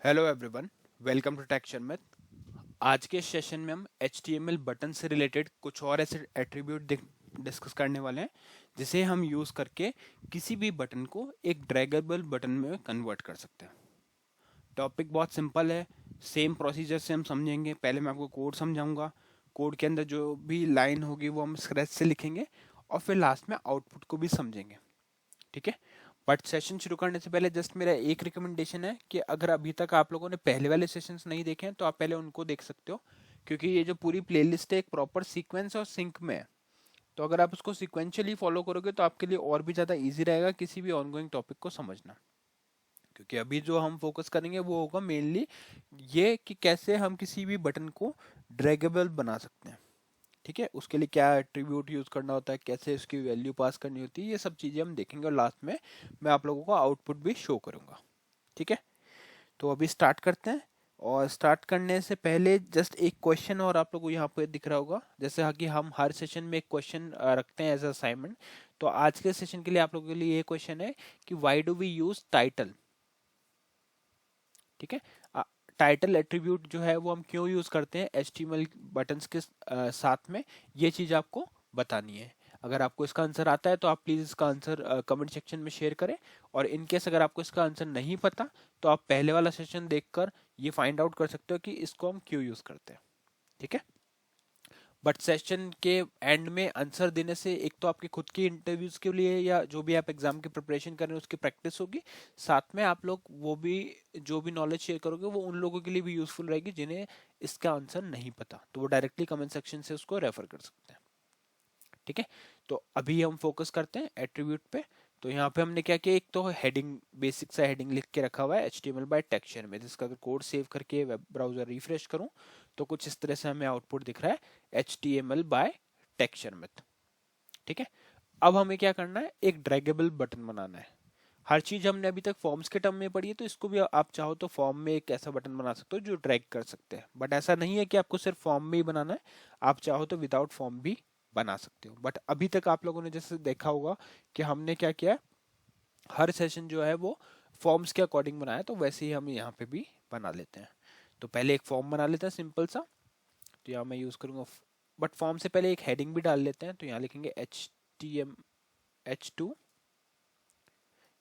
Hello everyone, welcome to टेक्शन में। आज के सेशन में हम HTML बटन से रिलेटेड कुछ और ऐसे एट्रीब्यूट डिस्कस करने वाले हैं जिसे हम यूज़ करके किसी भी बटन को एक ड्रैगेबल बटन में कन्वर्ट कर सकते हैं। टॉपिक बहुत सिंपल है, सेम प्रोसीजर से हम समझेंगे। पहले मैं आपको कोड समझाऊंगा, कोड के अंदर जो भी लाइन होगी वो हम स्क्रैच से लिखेंगे और फिर लास्ट में आउटपुट को भी समझेंगे। ठीक है, बट सेशन शुरू करने से पहले जस्ट मेरा एक रिकमेंडेशन है कि अगर अभी तक आप लोगों ने पहले वाले सेशंस नहीं देखे हैं तो आप पहले उनको देख सकते हो, क्योंकि ये जो पूरी प्लेलिस्ट है एक प्रॉपर सीक्वेंस और सिंक में है। तो अगर आप उसको सिक्वेंशियली फॉलो करोगे तो आपके लिए और भी ज़्यादा ईजी रहेगा किसी भी ऑनगोइंग टॉपिक को समझना। क्योंकि अभी जो हम फोकस करेंगे वो होगा मेनली ये कि कैसे हम किसी भी बटन को ड्रैगेबल बना सकते हैं। ठीक है, उसके लिए क्या एट्रीब्यूट यूज करना होता है, कैसे उसकी वैल्यू पास करनी होती है, ये सब चीजें हम देखेंगे और लास्ट में मैं आप लोगों को आउटपुट भी शो करूंगा। ठीक है, तो अभी स्टार्ट करते हैं। और स्टार्ट करने से पहले जस्ट एक क्वेश्चन और आप लोगों को यहाँ पे दिख रहा होगा, जैसे कि हम हर सेशन में एक क्वेश्चन रखते हैं एज असाइनमेंट। तो आज के सेशन के लिए आप लोगों के लिए ये क्वेश्चन है कि why do we use title. ठीक है, टाइटल एट्रीब्यूट जो है वो हम क्यों यूज करते हैं HTML बटन्स के साथ में, ये चीज आपको बतानी है। अगर आपको इसका आंसर आता है तो आप प्लीज इसका आंसर कमेंट सेक्शन में शेयर करें। और इन केस अगर आपको इसका आंसर नहीं पता तो आप पहले वाला सेशन देखकर ये फाइंड आउट कर सकते हो कि इसको हम क्यों यूज करते हैं। ठीक है, बट सेशन के एंड में आंसर देने से एक तो आपके खुद के इंटरव्यूज के लिए या जो भी आप एग्जाम की प्रिपरेशन कर रहे हैं उसकी प्रैक्टिस होगी। साथ में आप लोग वो भी जो भी नॉलेज शेयर करोगे वो उन लोगों के लिए भी यूजफुल रहेगी जिन्हें इसका आंसर नहीं पता, तो वो डायरेक्टली कमेंट सेक्शन से उसको रेफर कर सकते हैं। ठीक है, तो अभी हम फोकस करते हैं एट्रीब्यूट पे। तो यहाँ पे हमने क्या किया, एक तो हेडिंग, बेसिक सा हेडिंग लिख के रखा हुआ है HTML बाय टेक्सचर में, जिसका अगर कोड सेव करके वेब ब्राउजर रिफ्रेश करूँ तो कुछ इस तरह से हमें आउटपुट दिख रहा है HTML बाय टेक्सचर में। ठीक है, अब हमें क्या करना है, एक ड्रैगेबल बटन बनाना है। हर चीज हमने अभी तक फॉर्म्स के टर्म में पढ़ी है, तो इसको भी आप चाहो तो फॉर्म में एक ऐसा बटन बना सकते हो जो ड्रैग कर सकते हैं। बट ऐसा नहीं है कि आपको सिर्फ फॉर्म में ही बनाना है, आप चाहो तो विदाउट फॉर्म भी बना सकते हो। बट अभी तक आप लोगों ने जैसे देखा होगा कि हमने क्या किया है, हर सेशन जो है वो फॉर्म्स के अकॉर्डिंग बनाया, तो वैसे ही हम यहाँ पे भी बना लेते हैं। तो पहले एक फॉर्म बना लेते हैं सिंपल सा। तो यहाँ मैं यूज करूंगा, बट फॉर्म से पहले एक हेडिंग भी डाल लेते हैं। तो यहाँ लिखेंगे HTMH2,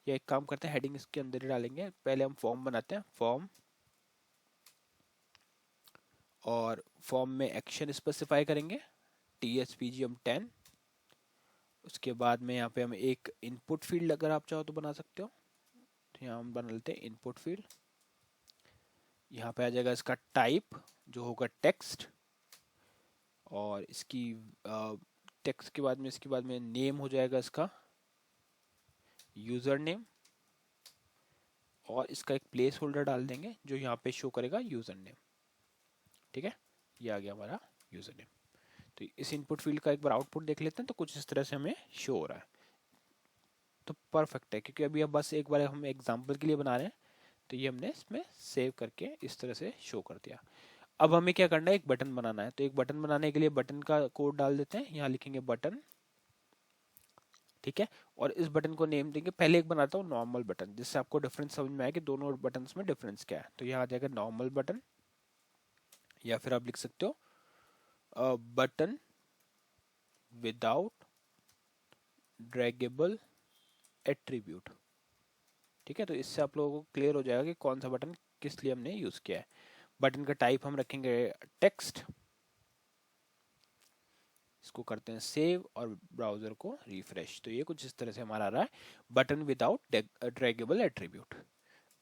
या एक काम करते हैं हेडिंग इसके अंदर ही डालेंगे। पहले हम फॉर्म बनाते हैं, फॉर्म, और फॉर्म में एक्शन स्पेसिफाई करेंगे TSPGM10। उसके बाद में यहाँ पे हम एक इनपुट फील्ड अगर आप चाहो तो बना सकते हो। तो यहाँ हम बना लेते हैं इनपुट फील्ड। यहाँ पे आ जाएगा इसका टाइप जो होगा टेक्स्ट, और इसकी टेक्स्ट के बाद में इसके बाद में नेम हो जाएगा इसका यूजर नेम, और इसका एक प्लेस होल्डर डाल देंगे जो यहाँ पे शो करेगा यूजर नेम। ठीक है, ये आ गया हमारा यूजर नेम। तो इस इनपुट फील्ड का एक बार आउटपुट देख लेते हैं, तो कुछ इस तरह से हमें शो हो रहा है। तो परफेक्ट है, क्योंकि अभी अब बस एक बार हम एग्जांपल के लिए बना रहे हैं, तो ये हमने इसमें सेव करके इस तरह से शो कर दिया। अब हमें क्या करना है, एक बटन बनाना है। तो एक बटन बनाने के लिए बटन का कोड डाल देते हैं, यहाँ लिखेंगे बटन। ठीक है, और इस बटन को नेम देंगे, पहले एक बनाता हूँ नॉर्मल बटन, जिससे आपको डिफरेंस समझ में आए कि दोनों बटन में डिफरेंस क्या है। तो यहाँ आ जाएगा नॉर्मल बटन, या फिर आप लिख सकते हो बटन विदाउट ड्रैगेबल एट्रीब्यूट। ठीक है, तो इससे आप लोगों को क्लियर हो जाएगा कि कौन सा बटन किस लिए हमने यूज किया है। बटन का टाइप हम रखेंगे टेक्स्ट। इसको करते हैं सेव और ब्राउजर को रिफ्रेश। तो ये कुछ इस तरह से हमारा आ रहा है बटन विदाउट ड्रैगेबल एट्रीब्यूट।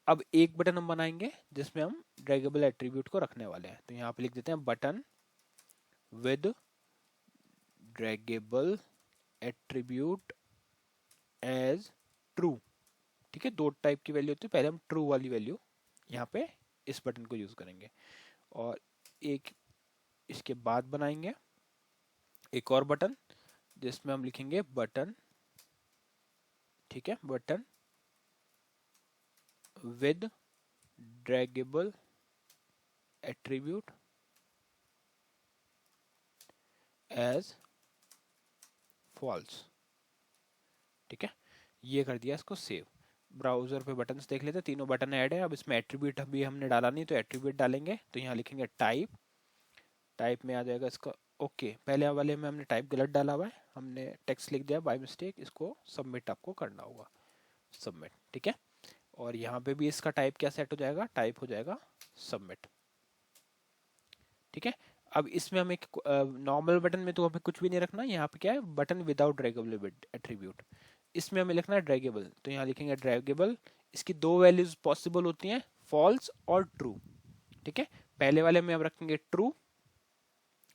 अब एक बटन हम बनाएंगे जिसमें हम ड्रैगेबल एट्रीब्यूट को रखने वाले हैं। तो यहाँ पे लिख देते हैं button with draggable attribute as true. ठीक है, दो टाइप की वैल्यू होती है, पहले हम ट्रू वाली वैल्यू यहाँ पे इस बटन को यूज करेंगे, और एक इसके बाद बनाएंगे एक और बटन जिसमें हम लिखेंगे बटन, ठीक है, button with draggable attribute as false. ठीक है, ये कर दिया इसको सेव। ब्राउजर पे बटन्स देख लेते हैं, तीनों बटन ऐड है। अब इसमें एट्रीब्यूट अभी हमने डाला नहीं, तो एट्रीब्यूट डालेंगे, तो यहाँ लिखेंगे टाइप, टाइप में आ जाएगा इसका ओके। पहले वाले में हमने टाइप गलत डाला हुआ है, हमने टेक्स्ट लिख दिया बाय मिस्टेक, इसको सबमिट आपको करना होगा, सबमिट, ठीक है। और यहाँ पे भी इसका टाइप क्या सेट हो जाएगा, टाइप हो जाएगा सबमिट, ठीक है। अब इसमें हमें नॉर्मल बटन में तो हमें कुछ भी नहीं रखना, यहाँ पे क्या है, बटन विदाउट ड्रैगेबल एट्रीब्यूट, इसमें हमें लिखना है ड्रैगेबल, तो यहाँ लिखेंगे ड्रैगेबल। इसकी दो वैल्यूज पॉसिबल होती हैं, फॉल्स और ट्रू, ठीक है। पहले वाले में हम रखेंगे ट्रू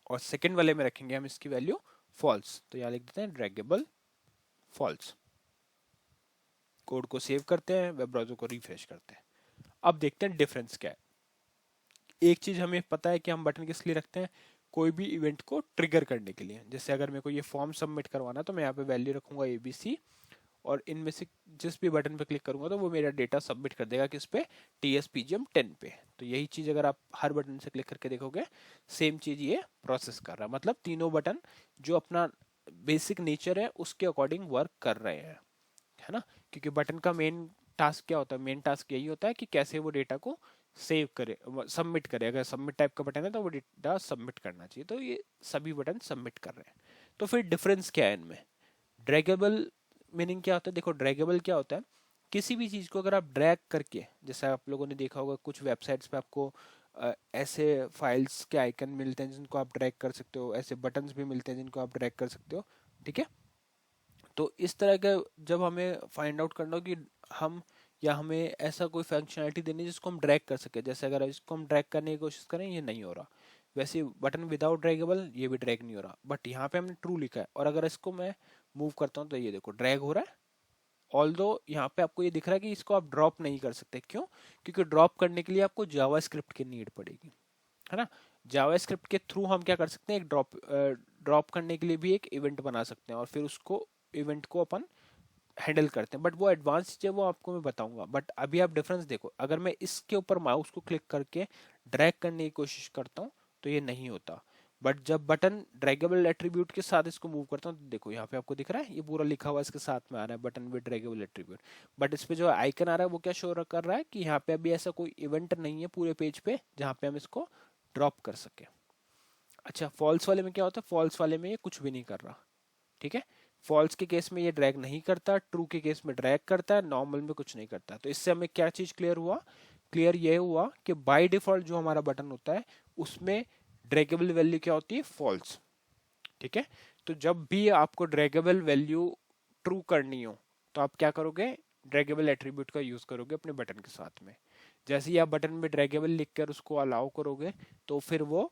और सेकंड वाले में रखेंगे हम इसकी वैल्यू फॉल्स, तो यहाँ लिख देते हैं ड्रैगेबल फॉल्स। कोड को सेव करते हैं, वेब ब्राउजर को रिफ्रेश करते हैं। अब देखते हैं डिफरेंस क्या है। एक चीज हमें पता है कि हम बटन किस लिए रखते हैं, कोई भी इवेंट को ट्रिगर करने के लिए। जैसे अगर मेरे को ये फॉर्म सबमिट करवाना है तो मैं यहाँ पे वैल्यू रखूंगा ABC, और इनमें से जिस भी बटन पे क्लिक करूंगा तो वो मेरा डेटा सबमिट कर देगा किस पे, TSPGM10 पे। तो यही चीज अगर आप हर बटन से क्लिक करके देखोगे, सेम चीज ये प्रोसेस कर रहा है, मतलब तीनों बटन जो अपना बेसिक नेचर है उसके अकॉर्डिंग वर्क कर रहे हैं, है ना। क्योंकि बटन का मेन टास्क क्या होता है, मेन टास्क यही होता है कि कैसे वो डेटा को सेव करे, सबमिट करे। अगर सबमिट टाइप का बटन है तो वो डेटा सबमिट करना चाहिए, तो ये सभी बटन सबमिट कर रहे हैं। तो फिर डिफरेंस क्या है इनमें, ड्रैगेबल मीनिंग क्या होता है, देखो ड्रैगेबल क्या होता है, किसी भी चीज को अगर आप ड्रैग करके, जैसे आप लोगों ने देखा होगा कुछ वेबसाइट्स पे आपको ऐसे फाइल्स के आइकन मिलते हैं जिनको आप ड्रैग कर सकते हो, ऐसे बटन्स भी मिलते हैं जिनको आप ड्रैग कर सकते हो, ठीक है। तो इस तरह का जब हमें फाइंड आउट करना हो कि हम, या हमें ऐसा कोई फंक्शनैलिटी देनी है जिसको हम ड्रैग कर सके, जैसे अगर इसको हम ड्रैग करने की कोशिश करें ये नहीं हो रहा, वैसे बटन विदाउट ड्रैगेबल ये भी ड्रैग नहीं हो रहा, बट यहाँ पे हमने ट्रू लिखा है, और अगर इसको मैं मूव करता हूँ तो ये देखो ड्रैग हो रहा है। ऑल्दो यहाँ पे आपको ये दिख रहा है कि इसको आप ड्रॉप नहीं कर सकते, क्यों, क्योंकि ड्रॉप करने के लिए आपको जावास्क्रिप्ट की नीड पड़ेगी, है ना। जावास्क्रिप्ट के थ्रू हम क्या कर सकते हैं, एक ड्रॉप करने के लिए भी एक इवेंट बना सकते हैं, और फिर उसको इवेंट को अपन हैंडल करते हैं, बट वो एडवांस चीज है, वो आपको मैं बताऊंगा। बट अभी आप डिफरेंस देखो, अगर मैं इसके ऊपर माउस को क्लिक करके ड्रैग करने की कोशिश करता हूँ तो ये नहीं होता, बट जब बटन ड्रैगेबल एट्रीब्यूट के साथ इसको मूव करता हूँ तो देखो यहाँ पे आपको दिख रहा है, ये पूरा लिखा हुआ इसके साथ में आ रहा है, button with draggable attribute. But इस पे जो आइकन आ रहा है वो क्या शो कर रहा है कि यहाँ पे अभी ऐसा कोई इवेंट नहीं है पूरे पेज पे जहाँ पे हम इसको ड्रॉप कर सके। अच्छा, फॉल्स वाले में क्या होता है, फॉल्स वाले में ये कुछ भी नहीं कर रहा, ठीक है। फॉल्स के केस में ये ड्रैग नहीं करता, ट्रू के केस में ड्रैग करता है, नॉर्मल में कुछ नहीं करता। तो इससे हमें क्या चीज क्लियर हुआ, क्लियर ये हुआ कि बाय डिफॉल्ट जो हमारा बटन होता है उसमें ड्रैगेबल वैल्यू क्या होती है, फॉल्स, ठीक है। तो जब भी आपको ड्रैगेबल वैल्यू ट्रू करनी हो तो आप क्या करोगे, ड्रैगेबल एट्रीब्यूट का यूज करोगे अपने बटन के साथ में। जैसे ही आप बटन में ड्रैगेबल लिखकर उसको अलाउ करोगे तो फिर वो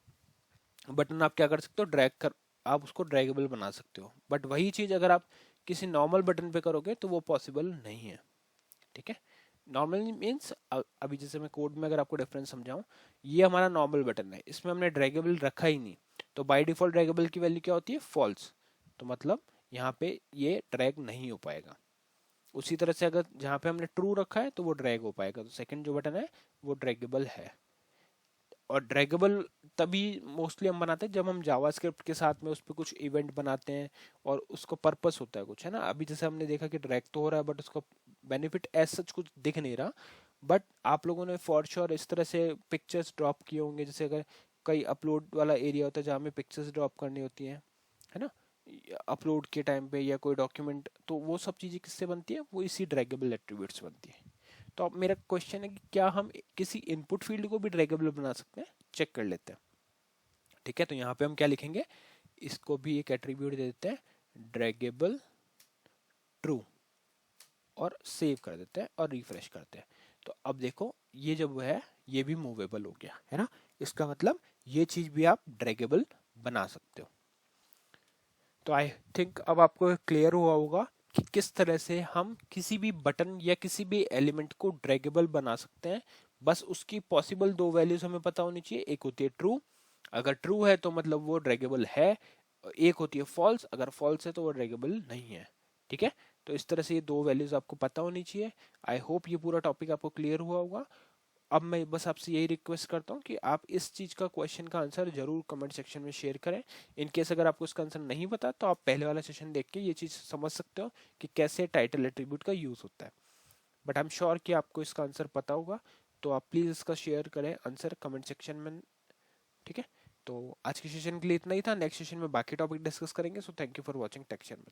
बटन आप क्या कर सकते हो, ड्रैग कर, आप उसको ड्रैगेबल बना सकते हो। बट वही चीज अगर आप किसी नॉर्मल बटन पे करोगे तो वो पॉसिबल नहीं है, ठीक है। नॉर्मल मीन्स अभी जैसे मैं कोड में अगर आपको डिफरेंस समझाऊं, ये हमारा नॉर्मल बटन है, इसमें हमने ड्रैगेबल रखा ही नहीं, तो बाय डिफॉल्ट ड्रैगेबल की वैल्यू क्या होती है, फॉल्स। तो मतलब यहाँ पे ये ड्रैग नहीं हो पाएगा। उसी तरह से अगर जहाँ पे हमने ट्रू रखा है तो वो ड्रैग हो पाएगा, तो सेकंड जो बटन है वो ड्रैगेबल है। और ड्रैगेबल तभी मोस्टली हम बनाते हैं जब हम जावास्क्रिप्ट के साथ में उस पर कुछ इवेंट बनाते हैं और उसको पर्पस होता है कुछ, है ना। अभी जैसे हमने देखा कि ड्रैग तो हो रहा है बट उसका बेनिफिट एज सच कुछ दिख नहीं रहा। बट आप लोगों ने फॉर श्योर इस तरह से पिक्चर्स ड्रॉप किए होंगे, जैसे अगर कई अपलोड वाला एरिया होता है जहाँ हमें पिक्चर्स ड्रॉप करनी होती है ना, अपलोड के टाइम पे, या कोई डॉक्यूमेंट, तो वो सब चीज़ें किससे बनती है, वो इसी ड्रैगेबल एट्रीब्यूट से बनती है। तो अब मेरा क्वेश्चन है कि क्या हम किसी इनपुट फील्ड को भी ड्रैगेबल बना सकते हैं, चेक कर लेते हैं, ठीक है। तो यहाँ पे हम क्या लिखेंगे, इसको भी एक एट्रीब्यूट दे देते हैं ड्रैगेबल ट्रू, और सेव कर देते हैं और रिफ्रेश करते हैं। तो अब देखो ये जब है ये भी मूवेबल हो गया, है ना। इसका मतलब ये चीज भी आप ड्रैगेबल बना सकते हो। तो आई थिंक अब आपको क्लियर हुआ होगा कि किस तरह से हम किसी भी बटन या किसी भी एलिमेंट को ड्रैगेबल बना सकते हैं। बस उसकी पॉसिबल दो वैल्यूज हमें पता होनी चाहिए, एक होती है ट्रू, अगर ट्रू है तो मतलब वो ड्रैगेबल है, एक होती है फॉल्स, अगर फॉल्स है तो वो ड्रैगेबल नहीं है, ठीक है। तो इस तरह से ये दो वैल्यूज आपको पता होनी चाहिए। आई होप ये पूरा टॉपिक आपको क्लियर हुआ होगा। अब मैं बस आपसे यही रिक्वेस्ट करता हूँ कि आप इस चीज़ का क्वेश्चन का आंसर जरूर कमेंट सेक्शन में शेयर करें। इन केस अगर आपको इसका आंसर नहीं पता तो आप पहले वाला सेशन देख के ये चीज़ समझ सकते हो कि कैसे टाइटल एट्रीब्यूट का यूज़ होता है। बट आई एम श्योर कि आपको इसका आंसर पता होगा, तो आप प्लीज़ इसका शेयर करें आंसर कमेंट सेक्शन में। ठीक है, तो आज के सेशन के लिए इतना ही था। नेक्स्ट सेशन में बाकी टॉपिक डिस्कस करेंगे। So thank you for watching take share.